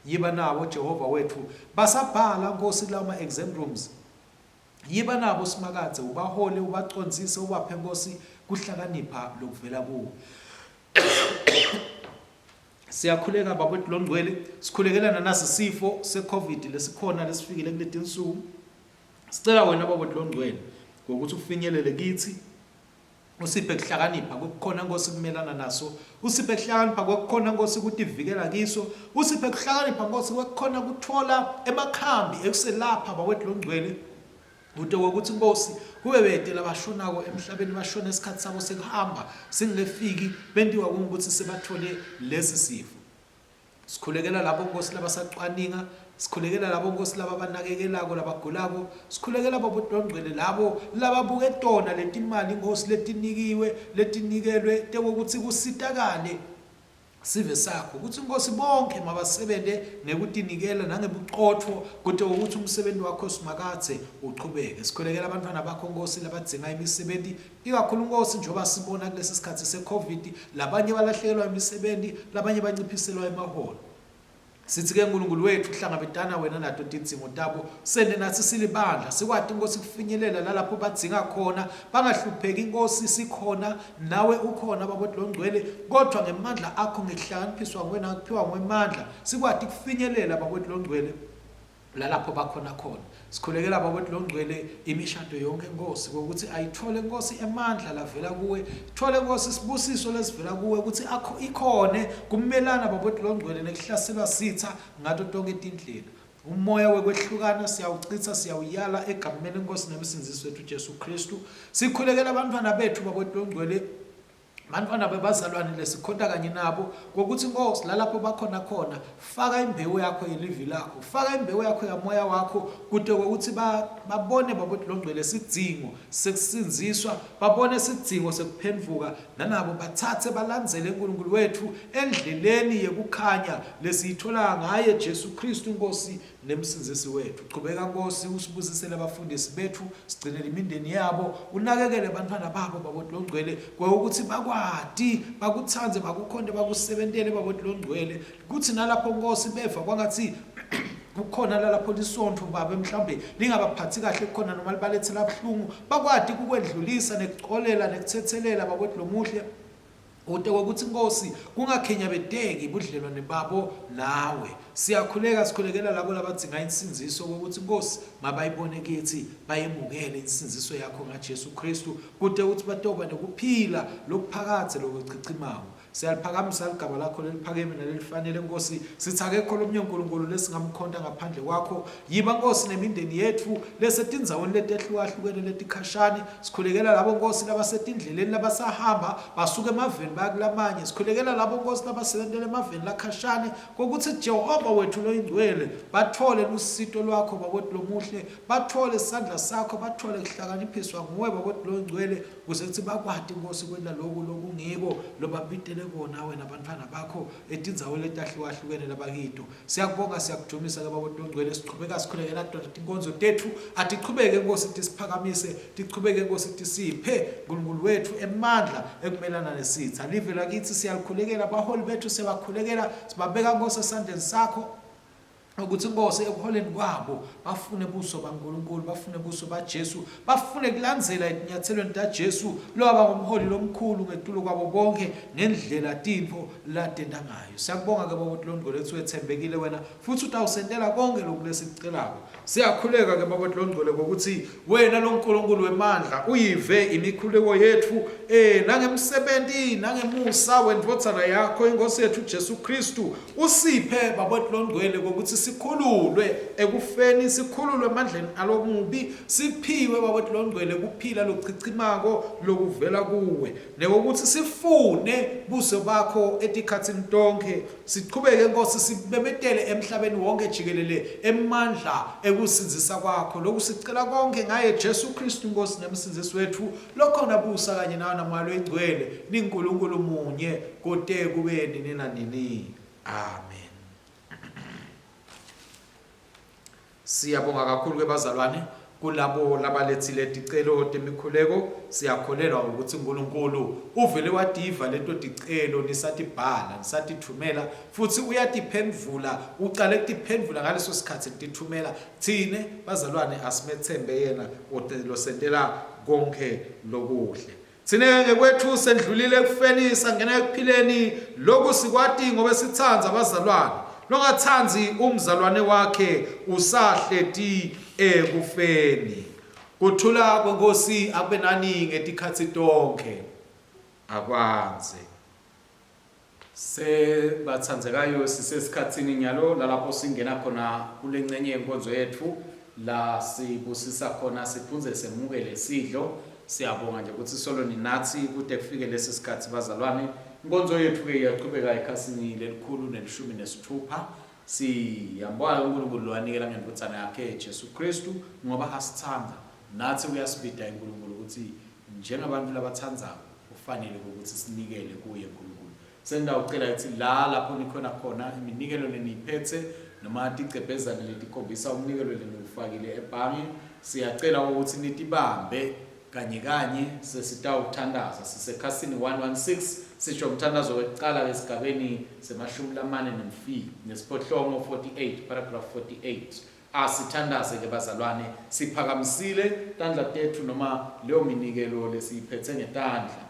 Yiba nabo Jehova wethu, basabhala Nkosi lama exam rooms, yiba nabo simakadze, ubahole, ubacondzise, ubaphe Nkosi kuhlakanipha lokuvela kuwo. Siyakhuleka Baba wethu longcwele, sikhulekelana naso sifo se-COVID lesikhona lesifikile kuleti nsuku. Sicela wena Baba wethu longcwele ukuthi ufinyelele kithi, usiphe kuhlakanipha kokukhona Nkosi kumelana naso, usiphe kuhlakanipha kokukhona Nkosi ukuthi ivikela kiso, usiphe kuhlakanipha Nkosi kokukhona kuthola emakhambi ekuselapha Baba wethu longcwele, ukuthi ukuthi Nkosi kube bede labashonako emhlabeni bashona isikhathi sabo sekuhamba singefiki bendiwa ukuthi sebathole lesi sifo. Sikhulekela labo Nkosi labasaqwaninga, sikhulekela labo Nkosi labanakekelako labagulako, sikhulekela Baba wethu longcwele labo lababuke tona letimali Nkosi letinikiwe letinikelwe ukuthi kusitakale sive sakho, ukuthi Nkosi bonke mabasebenze nekutinikela nangebuqotho kude ukuthi umsebenzi wakho simakadze uqhubeke. Sikhulekela abantwana bakho Nkosi labadzinga imisebenzi, ikakhulu Nkosi njengoba sibona kulesi sikhathi se-COVID, labanye balahlekelwa imisebenzi, labanye banciphiselwa emaholo. Sithi ke uNkulunkulu wethu uhlangabetana wena nato tidzingo tabo, sende nathi silibandla sikwati Nkosi kufinyelela lalapho badzinga khona, bangahlupheki Nkosi, sikhona nawe ukhona Baba wethu longcwele, kodwa ngemandla akho ngekuhlakaniphiswa wena kuphiwa ngwemandla sikwati kufinyelela Baba wethu longcwele lalapho bakhona khona. Sikhulekela Baba wethu longcwele imishado yonke Nkosi ukuthi ayithole Nkosi emandla lavela kuwe, thole Nkosi sibusiso lesivela kuwe ukuthi akho ikhone kumelana Baba wethu longcwele nekuhlaselwa sitha ngato tonke tindlela. Umoya wekwehlukana siyawuchitha siyawuyala egameni Nkosi nemsinzisi wethu Jesu Kristu. Sikhulekela abantwana bethu Baba wethu longcwele Bantwana bebazalwane lesikhonta kanye nabo ngokuthi Nkosi lalapho bakhona khona faka imbewu yakho yelivi lakho, faka imbewu yakho yamoya wakho kude ukuthi babone babothi longcwele sidingo sekusinziswa, babone sidingo sekuphenduka, nanabo bathathe balandzele uNkulunkulu wethu endleleni yekukhanya lesiyithola ngaye Jesu Kristu Nkosi nemsinzisi wethu. Qhubeka Nkosi usibusisele abafundisi bethu, sigcinele imindeni yabo, unakekele abantwana babo babothi longcwele ukuthi bakwadi bakuthanze bakukhonde bakusebentele babothi longcwele, kuthi nalapho Nkosi beva kwangathi kukhona lalapho lisontho babe mhlambe lingabaphathi kahle kukhona noma libalethela abhlungu, bakwadi kukwedlulisa nekuxolela nekuthethelela babothi lomuhle ude ukuthi Nkosi kungakhenya bedeki budlelwane babo nawe. Siyakhuleka sikhulekela labo labadinga insinziso ukuthi Nkosi mabayibone kithi bayemukele insinziso yakho ngaJesu Kristu kude ukuthi batoba nokuphila lokuphakathe lokuchichimayo. Siyaliphakamisa igama lakho leliphakeme nalelifanele Nkosi, sithi akekho lomnye uNkulunkulu lesingamkhonda ngaphandle kwakho. Yiba Nkosi nemindeni yethu lesetindzaweni letehlukahlukene letikhashane, sikhulekela labo Nkosi labasetindleleni labasahamba basuke emaveni bayakulamanye, sikhulekela labo Nkosi labasebentela emaveni lakhashane kokuthi Jehova wethu loyingcwele bathole lusito lwakho babothi lomuhle, bathole isandla sakho, bathole kuhlakaniphiswa nguwe babothi loyingcwele kusethi bakwadi Nkosi kwenda lokungiko lobabitele kona wena abantwana bakho etindzaweni letahlukahlukene labakito. Siyakubonga siyakujumisa ke babothi longcwele, siqhubeka sikhulekela tinkonzo tethu, atiqhubeke Nkosi tisiphakamise, tiqhubeke Nkosi tisiphe uNkulunkulu wethu emandla ekumelana nesitha. Live lakithi siyalikhulekela, abaholi bethu siyabakhulekela, sibabeka Nkosi esandleni sakho ukuthi Nkosi ekuholeni kwabo bafune buso baNkulunkulu, bafune buso baJesu, bafune kulandzela inyathelweni taJesu lo abangumholi lomkhulu ngetulo kwabo bonke ngendlela tipho latenda ngayo. Siyakubonga ke babothi longcwele lethu ethembekile wena futhi utawusendela konke lokhu lesicelayo. Siyakhuleka ke babothi longcwele ukuthi wena loNkulunkulu wemandla uyive imikhuleko yethu nangemsebenzi nangemusa wendvodzana yakho iNkosi yethu Jesu Kristu, usiphe babothi longcwele ukuthi sikhululwe ekufeni, sikhululwe emandleni alomubi, siphiwe babothi longcwele kuphila lokuchichimako lokuvela kuwe, nekokuthi sifune buso bakho etikhatsini tonke. Siqhubeke Nkosi sibemetele emhlabeni wonke jikelele emandla ekusinzisa kwakho lokusicela konke ngaye Jesu Kristu Nkosi nemsinzisi wethu lokhona busa kanye nawe namalo engcwele niNkulunkulu munye kude kube nini nanini. Amen. Siyabonga kakhulu ke bazalwane kulabo labalethile ticelo temikhuleko. Siyakholelwa ukuthi uNkulunkulu uvele wadiva lento ticelo nisatibhala nisatithumela futhi uyatiphendvula, uqale ukutiphendvula ngaleso sikhathi ukutithumela. Thine bazalwane asimethembe yena losentela konke lokuhle. Thine ngekwethu sendlulile ekufeni sangena ekuphileni lokhu sikwati ngoba sithanza bazalwane. Longathanzi umzalwane wakhe usahleti ekufeni. Kuthula kweNkosi akube nani ngetikhathi tonke. Akwanze. Sebathandzekayo sisesikhatsini nyalo lalapho singena khona kule ngcenye yenkonzo yethu la sibusisa khona siphunze semukele sidlo. Siyabonga nje ukuthi soloni nathi kude kufike lesi sikhathi bazalwane. Inkonzo yethu ke iyaqhubeka ekhasini lelikhulu nelishumi nesithupha. Siyambonga uNkulunkulu lowanikela ngendodzana yakhe Jesu Kristu ngoba asithanda nathi uyasibida uNkulunkulu ukuthi njengabantu labathandayo kufanele ukuthi sinikele kuye uNkulunkulu. Sengawucela ukuthi lapho nikhona khona iminikelo neniphethe noma ticebhezana letikhombisa umnikelo lenifakile ebhange, siyacela ukuthi nitibambe kanye sesitawuthandaza sisekhasini 116 sisho umthandazo wekuqala wesigabeni semashumi lamane nemfica nesiphohlongo 48 paragraph 48. Asithandaze ke bazalwane, siphakamisile tandla tethu noma leyo minikelo lesiphethe ngetandla.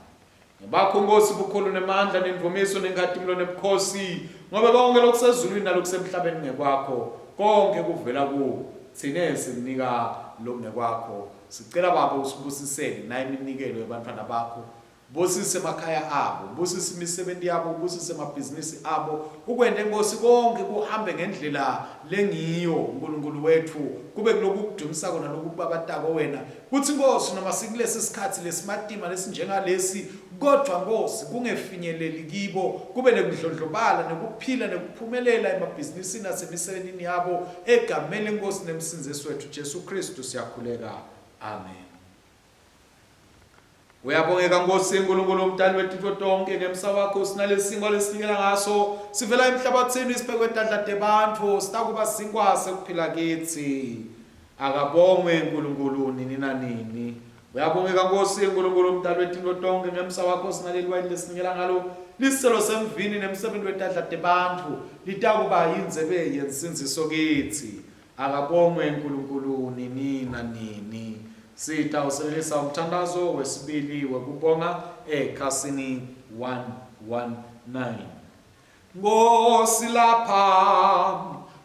Ngabakho Nkosi bukhulu nemandla nemvumiso nengadimlo nebukhosi ngoba konke lokusezulwini nalokusemhlabeni ngekwakho konke kuvela kuwe. Thine simnika lokunekwakho. Sicela baba usibusisele naye iminikelo yabantwana bakho, busise emakhaya abo, busise imisebenzi yabo, busise amabhizinisi abo, ukwende Nkosi konke kuhambe ngendlela lengiyo uNkulunkulu wethu, kube kulokudumisa kona lokubabatako wena. Kuthi Nkosi noma sikulesi sikhathi lesimatima lesinjengalesi kodwa Nkosi kungefinyeleli kibo kube nekudlondlobala nekuphila nekuphumelela emabhizinisini nasemisebenzini yabo egameni leNkosi nemsindzisi wethu Jesu Kristu siyakhuleka. Amen. Uyabongeka Nkosi uNkulunkulu umdali wethu tonke ngemsaba wakho sinalesingo lesinikela ngaso sivela emhlabathini sibekwe tadlade bantfu sitakuba sinkwase kuphila kithi akabongwe uNkulunkulu nini na nini. Uyabongeka Nkosi uNkulunkulu umdali wethu tonke ngemsaba wakho sinaleliwa lesinikela ngalo liselo semvini nemsebenzi wetadlade bantfu litakuba yindzebe yensindziso kithi akabongwe uNkulunkulu nini na nini. Sita uselisa umthandazo wesibili wekubonga ekhasini 119. Nkosi lapha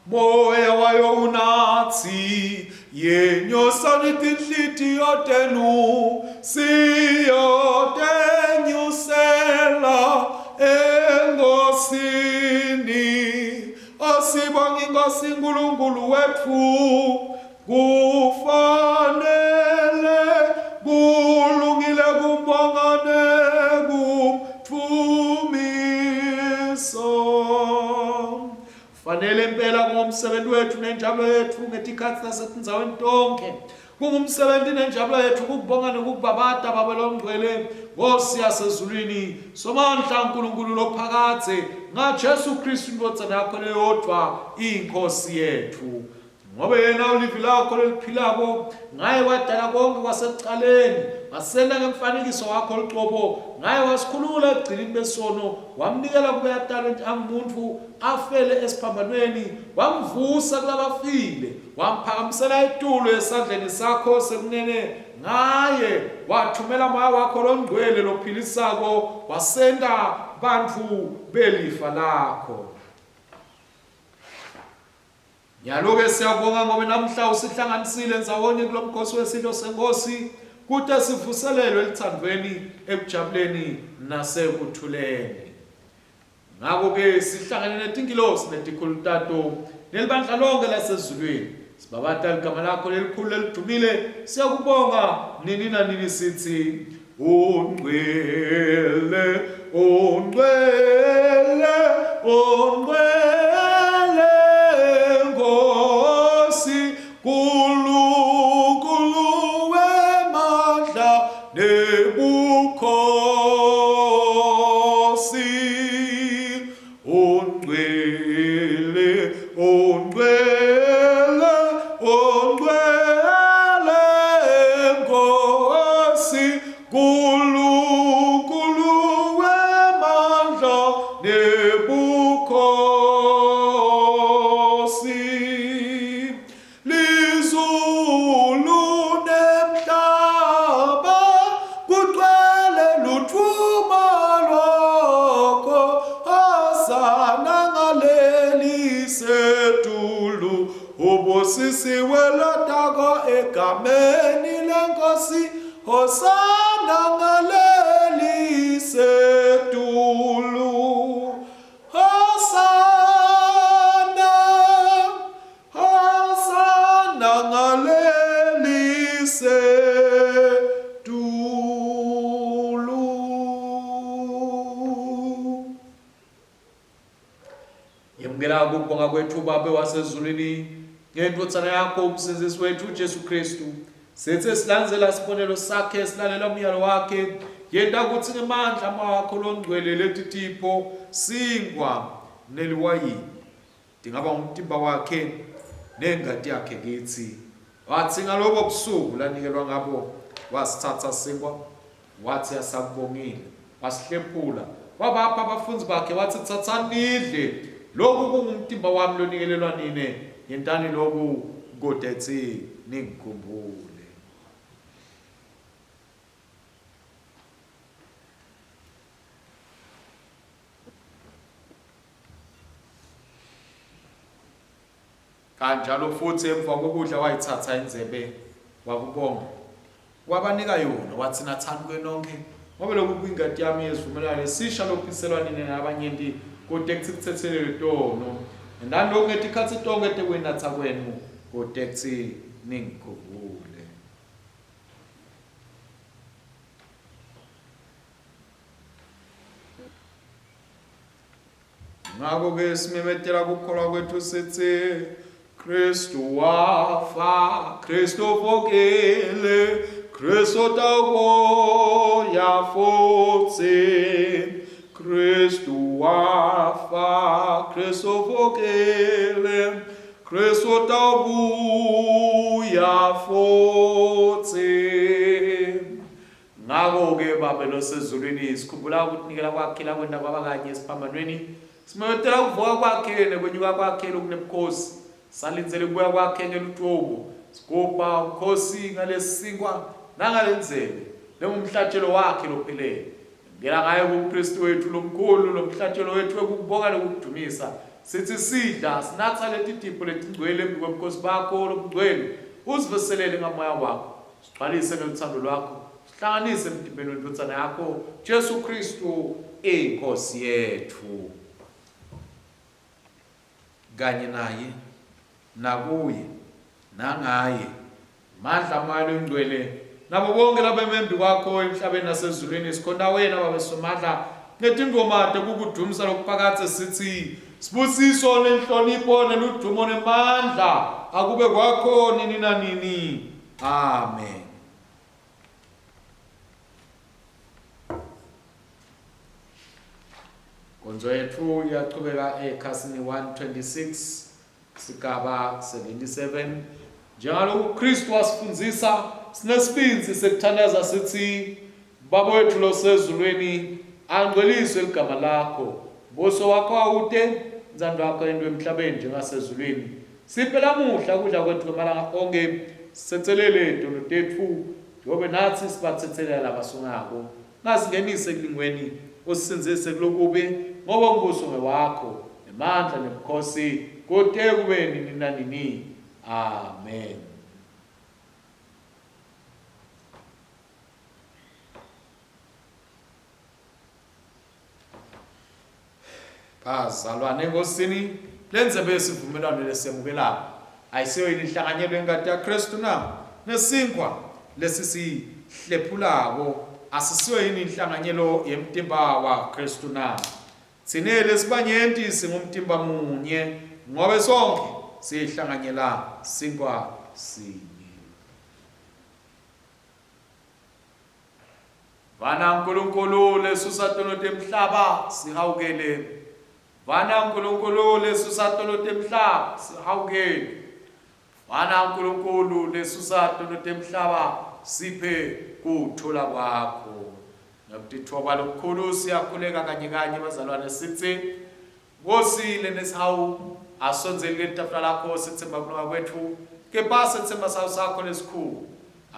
moya wayo unathi yenyosani tinhlitiyo tenu siyotenyusela enkosini osibonga inkosi uNkulunkulu wethu kufanele kulungile kumbonga nekutfumiso. Fanele impela kungumsebenzi wethu nenjabulo yethu ngetikhathi nasetindzaweni tonke. Kungumsebenzi nenjabulo yethu ukubonga nekukubabata babelo mngcwele Nkosi yasezulwini somandla uNkulunkulu lophakathe ngaJesu Kristu indodana yakho leyodwa inkosi yethu. Ngoba yena ulivi lakho leliphilako ngaye wadala konke kwasekuqaleni wasenda ngemfanekiso wakho liqobo ngaye wasikhulula ekugcineni besono wamnikela kube yatalent angumuntu afele esiphambanweni wamvusa kulabafile wamphakamisela itulo esandleni sakho sekunene ngaye wathumela moya wakho longcwele lophilisako wasenda bantfu belifa lakho. Nyalo-ke siyabonga ngoba namhla usihlanganisile ndzawonye kulo mkhosi wesidlo senkosi kude sivuselelwe elithandweni ekujabuleni nasekuthuleni. Ngakho-ke sihlangane netingilosi netikhulu tato nelibandla lonke lasezulwini sibabata ligama lakho lelikhulu lelidumile siyakubonga nini nanini sithi ungcwele ungcwele ungcwele Nkosi Nkulunkulu wemandla nebukhosi ungcwele ungcwele ungcwele Nkosi Nkulunkulu wemandla nebukhosi Sisi welotako egameni lenkosi hosana ngaleli setulu hosana hosana ngaleli setulu. Yemgela ukubonga kwethu Baba wasezulwini ngendodzana yakho umsindzisi wethu Jesu Kristu sethe silandzela sibonelo sakhe silalela umyalo wakhe yenta kutsi ngemandla amakho longcwele leti tipho singwa neliwayini tingaba ngumtimba wakhe nengati yakhe kithi wathi ngaloko busuku lanikelwa ngabo wasithatha singwa wathi asakubongile wasihlephula wabapha abafunzi bakhe wathi thathani nidle lokhu kungumtimba wami lonikelelwa nine yentani loku kodethi ningikhumbule. Kanjalo futhi emva kokudla wayithatha inzebe wakubonga wabanika yona wathi nathani kwenonke ngoba lokhu kwingadi yami yesivumelwano sisha lokuphiselwa nini nabanyenti kodwa ekuthethelele tono ndani lokhu ngetikhathi tonke tekwenatha kwenu kodwa ekuthi ningikhumbule. ngako-ke simemetela kukholwa kwethu sithi Kristu wafa, Kristu vukile, Kristu takubuya futhi. Kristu wafa, Kristu vukile, Kristu takubuya futhi. Ngako-ke Baba losezulwini sikhumbula ukunikela kwakhe la kwenda kwabakanye esiphambanweni. Simemetela ukuvuka kwakhe nekwenyuka kwakhe lokunebukhosi. Salindzele kubuya kwakhe ngeluthobo. Sigubha ukhosi ngalesinkwa nangalenzele lengumhlatshelo wakhe lophelele. Ngela ngaye kuKristu wethu lomkhulu lomhlatshelo wethu wekubonga lokudumisa. Sithi sidla sinatha leti tipho letingcwele ngobukhosi bakho lobungcwele. Usiveselele ngamoya wakho. Sigcwalise ngeluthando lwakho. Sihlanganise emtimbeni wendvodzana yakho Jesu Kristu inkosi yethu. Kanye naye nakuye nangaye mandla amalo engcwele nabo bonke labemembi kwakho emhlabeni nasezulwini sikhona wena Baba somandla ngetingoma tekukudumisa lokuphakathe sithi sibusiso nenhlonipho neludumo nemandla akube kwakho nini nanini. Amen. Konzo yethu yaqhubeka ekhasini 126 sigaba 77 njalo uKristu wasifundzisa sinesibinzi sekuthandaza sithi Baba wethu losezulwini angcweliswe igama lakho, mbuso wakho awude, inzando yakho yendwe emhlabeni njengasezulwini. Siphe lamuhla ukudla kwethu kwamalanga onke, sithethelele izono zethu njengoba nathi sibathethelela labasungako. Ngasingenise ekulingweni, usisinzise kulokubi, ngoba umbuso ngewakho nemandla nebukhosi kude kube nini nanini. Amen. Bazalwane enkosini, lenze besivumelwano lesemukelayo ayisiyo yini inhlanganyelo yenkatho yaKristu na nesinkwa lesisihlephulako asisiyo yini inhlanganyelo yemtimba waKristu na. Thine lesibanyenti singumtimba munye ngobe sonke sihlanganyela sinkwa sinye. Vana uNkulunkulu lesusatono temhlaba sihawukele. Vana uNkulunkulu lesusatono temhlaba sihawukele. Vana uNkulunkulu lesusatono temhlaba siphe kuthola kwakho. Ngakutithoba lokukhulu siyakhuleka kanye kanye bazalwane sithi ngosile nesihawu asonzele letafula lakho sithemba kulunga kwethu kepha sithemba sakho lesikhulu.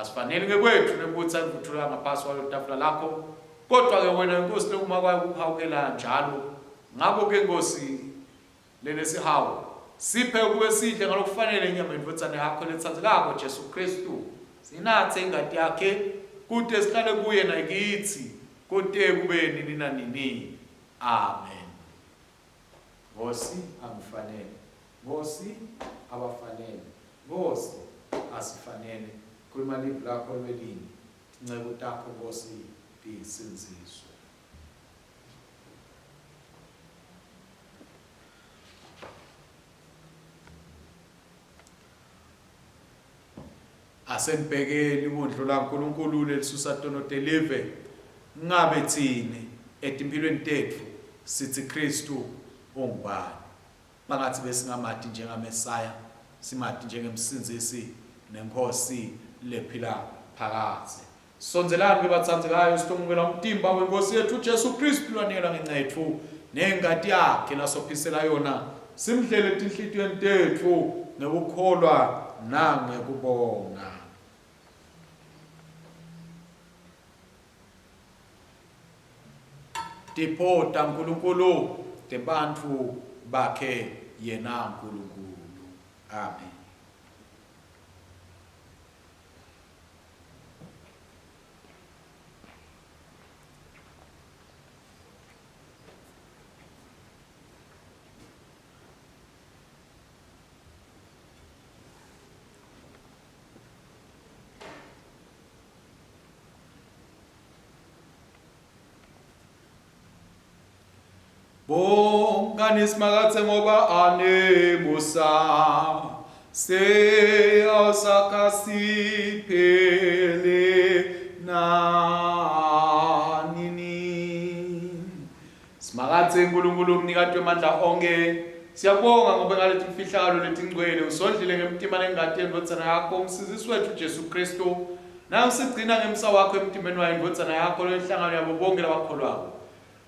Asifanele ngekwethu nekutsa kuthula ngaphasi kwalo tafula lakho, kodwa ke wena inkosi lokuma kwayo ukuhawukela njalo. Ngakho ke Nkosi lenesihawu siphe kube sidle ngalokufanele inyama yendvodzana yakho letsandzekako Jesu Kristu. Sinathe ingati yakhe kude sihlale kuye nakithi kude kube nini nanini. Amen. Nkosi angifanele, Nkosi abafanele, Nkosi asifanele. Khuluma livi lakho emelinye, incebo takho Nkosi lisinziswe. Asenibhekeli ibundlo laNkulunkulu lelisusadono delive ngabe thine etimpilweni tethu sithi Kristu ongubani. Bangathi besingamathi njengaMesaya, simathi njengemsinzisi nenkosi lephila phakathi. Sonzelani ke batsandzekayo sitomukela umtimba wenkosi yethu Jesu Kristu lwanela ngencethu nengadi yakhe lasophisela yona. Simdlele etinhlitiyweni tethu ngekukholwa nangekubonga. Tipota uNkulunkulu tebantfu bakhe yena uNkulunkulu. Amen. Bonga ngani simakathe ngoba anebusa seyasakasiphele nanini. Simakathe uNkulunkulu umnikati wamandla onke, siyabonga ngoba ngalethi imfihlakalo letingcwele usondlile ngemtima nengadi yendodzana yakho umsizisi wethu uJesu Kristu. Nawe usigcina ngemsa wakho emtimeni wayo indodzana yakho lenhlangano yabo bonke labakholwayo.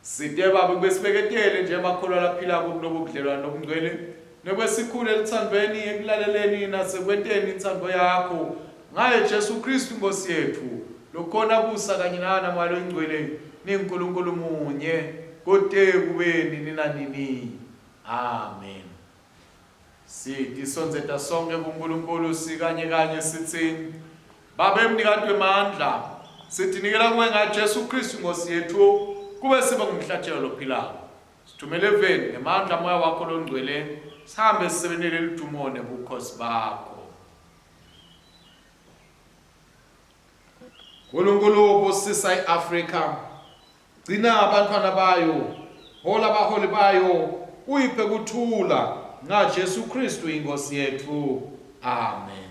Side baba besibeketele nje amakholwa laphilako kunobudlelwano nobungcwele nokwesikhule lithandweni ekulaleleni nasekwenteni inthando yakho ngaye Jesu Kristu Nkosi yethu lokhona kusa kanye nana malo ingcwele niNkulunkulu munye kode kubeni nina nini. Amen. Sithi sonzeta sonke kuNkulunkulu sikanye kanye sithi Baba emnikati wemandla sithi nikela kuwe ngaJesu Kristu Nkosi yethu kube siba ngumhlatshelo lophilako. Sithumele eveni ngemandla moya wakho longcwele sihambe sisebenele lidumo nebukhosi bakho. Nkulunkulu ubusisa iAfrika, gcina abantwana bayo, hola abaholi bayo, uyiphe kuthula ngaJesu Kristu inkosi yethu. Amen.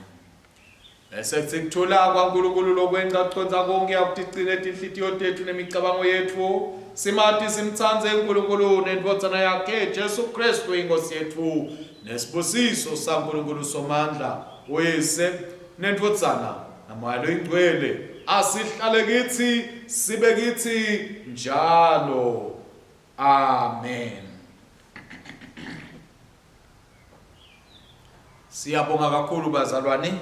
Bese sikuthola kwaNkulunkulu lokwenza kuconza konke akutigcine inhlitiyo tethu nemicabango yethu. Simathi simthanze uNkulunkulu nendodzana yakhe Jesu Kristu inkosi yethu nesibusiso saNkulunkulu somandla uyise nendodzana namoya oyingcwele asihlale kithi sibe kithi njalo. Amen. Siyabonga kakhulu bazalwane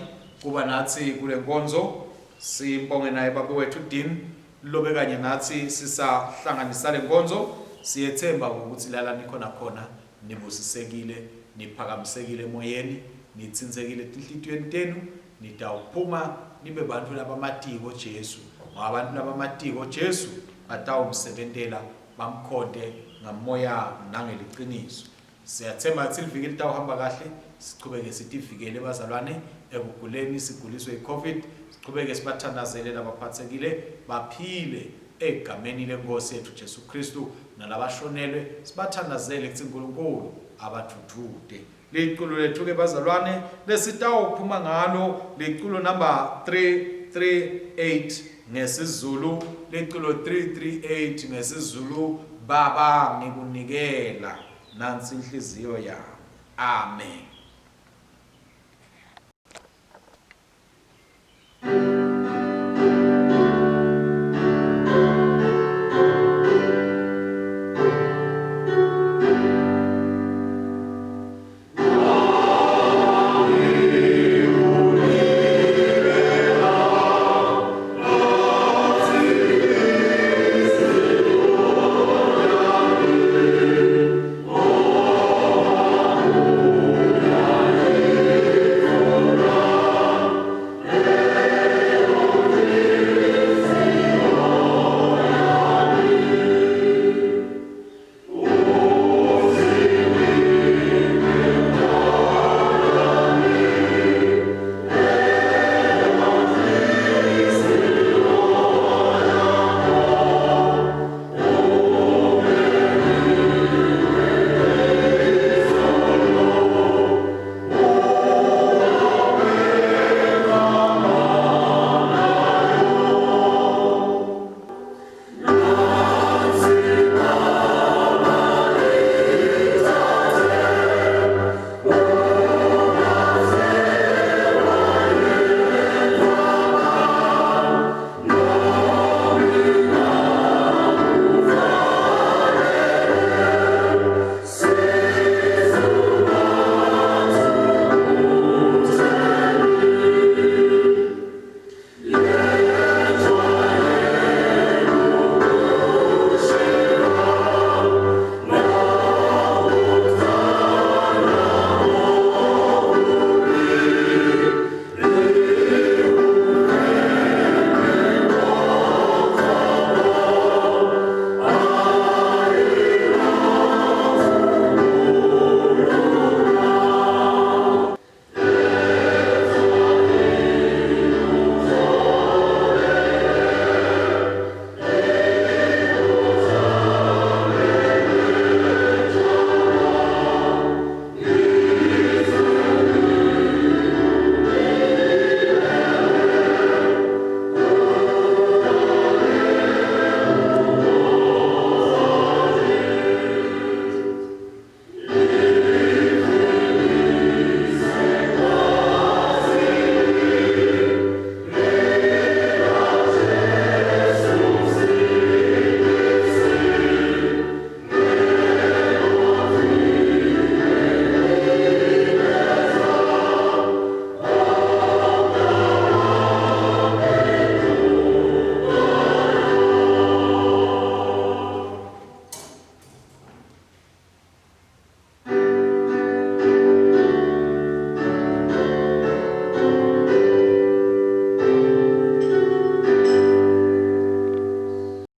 kuba nathi kule nkonzo. Sibonge naye baba wethu Dean lobe kanye nathi sisahlanganisa le nkonzo. Siyethemba ukuthi lala nikhona khona nibusisekile, niphakamisekile emoyeni, nitsinzekile enhlitiyweni tenu, nitawuphuma nibe bantu labamatiko Jesu. Ngoba abantu labamatiko Jesu batawumsebentela bamkhonde ngamoya nangeliqiniso. Siyathemba ukuthi liviki litawuhamba kahle. Siqhubeke sitifikele bazalwane ekuguleni siguliswe iCovid. Siqhubeke sibathandazele labaphathekile baphile egameni lenkosi yethu Jesu Kristu nalabashonelwe sibathandazele kuthi uNkulunkulu abathuthude. Liculo lethu ke bazalwane lesitawuphuma ngalo liculo number 338 ngesizulu. Liculo 338 ngesizulu. Baba ngikunikela nansi inhliziyo yami. Amen.